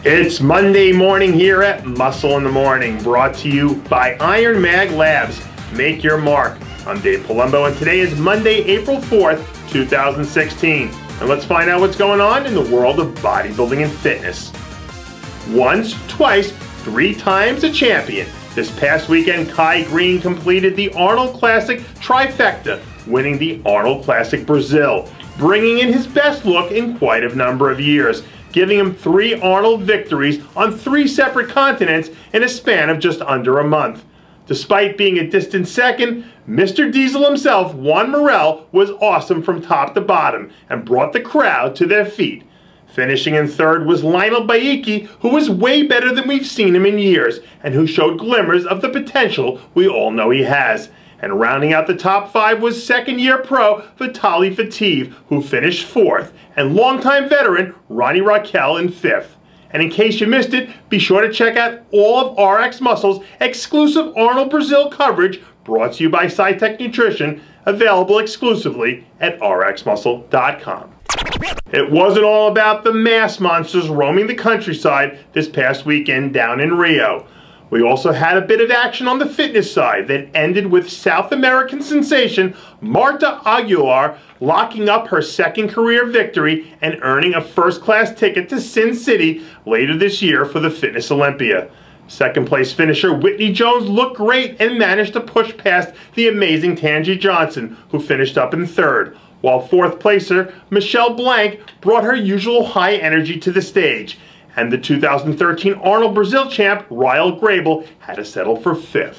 It's Monday morning here at Muscle in the Morning, brought to you by IronMag Labs. Make your mark. I'm Dave Palumbo, and today is Monday, April 4th, 2016. And let's find out what's going on in the world of bodybuilding and fitness. Once, twice, 3 times a champion. This past weekend, Kai Green completed the Arnold Classic Trifecta, winning the Arnold Classic Brazil, bringing in his best look in quite a number of years, giving him 3 Arnold victories on 3 separate continents in a span of just under a month. Despite being a distant second, Mr. Diesel himself, Juan Morel, was awesome from top to bottom and brought the crowd to their feet. Finishing in third was Lionel Baiki, who was way better than we've seen him in years and who showed glimmers of the potential we all know he has. And rounding out the top 5 was second-year pro Vitaly Fativ, who finished 4th, and longtime veteran Ronnie Raquel in 5th. And in case you missed it, be sure to check out all of RX Muscle's exclusive Arnold Brazil coverage, brought to you by SciTech Nutrition, available exclusively at rxmuscle.com. It wasn't all about the mass monsters roaming the countryside this past weekend down in Rio. We also had a bit of action on the fitness side that ended with South American sensation Marta Aguiar locking up her second career victory and earning a first-class ticket to Sin City later this year for the Fitness Olympia. Second place finisher Whitney Jones looked great and managed to push past the amazing Tangi Johnson, who finished up in 3rd, while 4th placer Michelle Blank brought her usual high energy to the stage. And the 2013 Arnold Brazil champ, Ryle Grable, had to settle for 5th.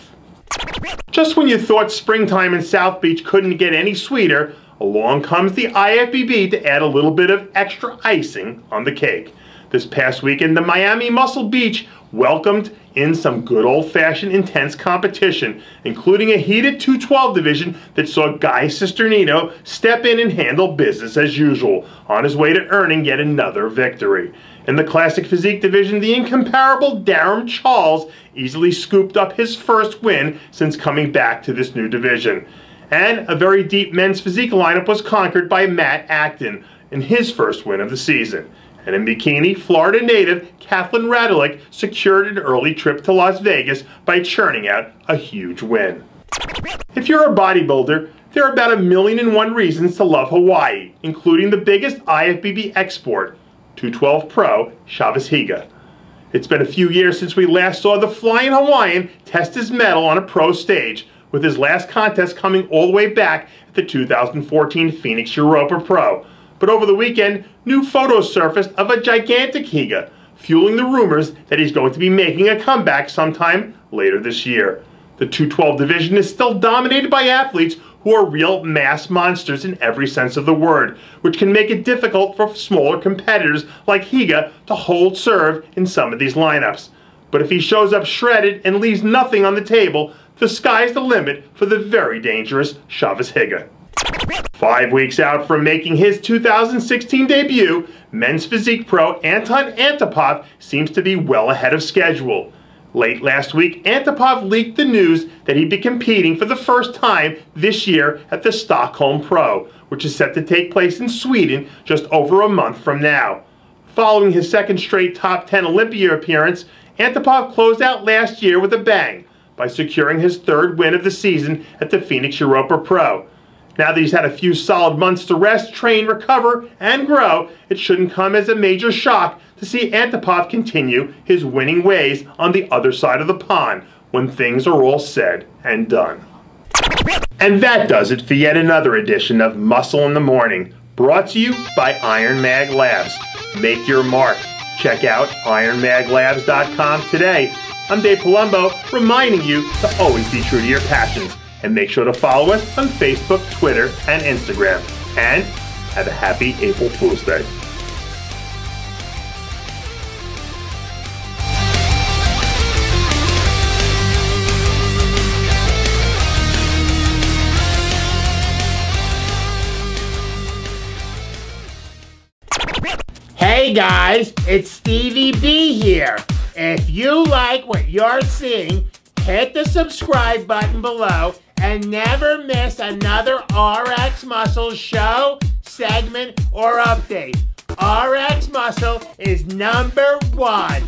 Just when you thought springtime in South Beach couldn't get any sweeter, along comes the IFBB to add a little bit of extra icing on the cake. This past weekend, the Miami Muscle Beach welcomed in some good old-fashioned intense competition, including a heated 212 division that saw Guy Cisternino step in and handle business as usual, on his way to earning yet another victory. In the Classic Physique division, the incomparable Darren Charles easily scooped up his first win since coming back to this new division. And a very deep men's physique lineup was conquered by Matt Acton in his first win of the season. And in bikini, Florida native Kathleen Radulik secured an early trip to Las Vegas by churning out a huge win. If you're a bodybuilder, there are about 1,000,001 reasons to love Hawaii, including the biggest IFBB export, 212 Pro Chavez Hager. It's been a few years since we last saw the Flying Hawaiian test his mettle on a pro stage, with his last contest coming all the way back at the 2014 Phoenix Europa Pro. But over the weekend, new photos surfaced of a gigantic Higa, fueling the rumors that he's going to be making a comeback sometime later this year. The 212 division is still dominated by athletes who are real mass monsters in every sense of the word, which can make it difficult for smaller competitors like Higa to hold serve in some of these lineups. But if he shows up shredded and leaves nothing on the table, the sky's the limit for the very dangerous Chavez Hager. 5 weeks out from making his 2016 debut, men's physique pro Anton Antipov seems to be well ahead of schedule. Late last week, Antipov leaked the news that he'd be competing for the first time this year at the Stockholm Pro, which is set to take place in Sweden just over a month from now. Following his second straight top 10 Olympia appearance, Antipov closed out last year with a bang by securing his 3rd win of the season at the Phoenix Europa Pro. Now that he's had a few solid months to rest, train, recover, and grow, it shouldn't come as a major shock to see Antipov continue his winning ways on the other side of the pond when things are all said and done. And that does it for yet another edition of Muscle in the Morning, brought to you by IronMag Labs. Make your mark. Check out ironmaglabs.com today. I'm Dave Palumbo, reminding you to always be true to your passions. And make sure to follow us on Facebook, Twitter, and Instagram. And have a happy April Fool's Day. Hey guys, it's Stevie B here. If you like what you're seeing, hit the subscribe button below and never miss another RX Muscle show, segment, or update. RX Muscle muscle is number one.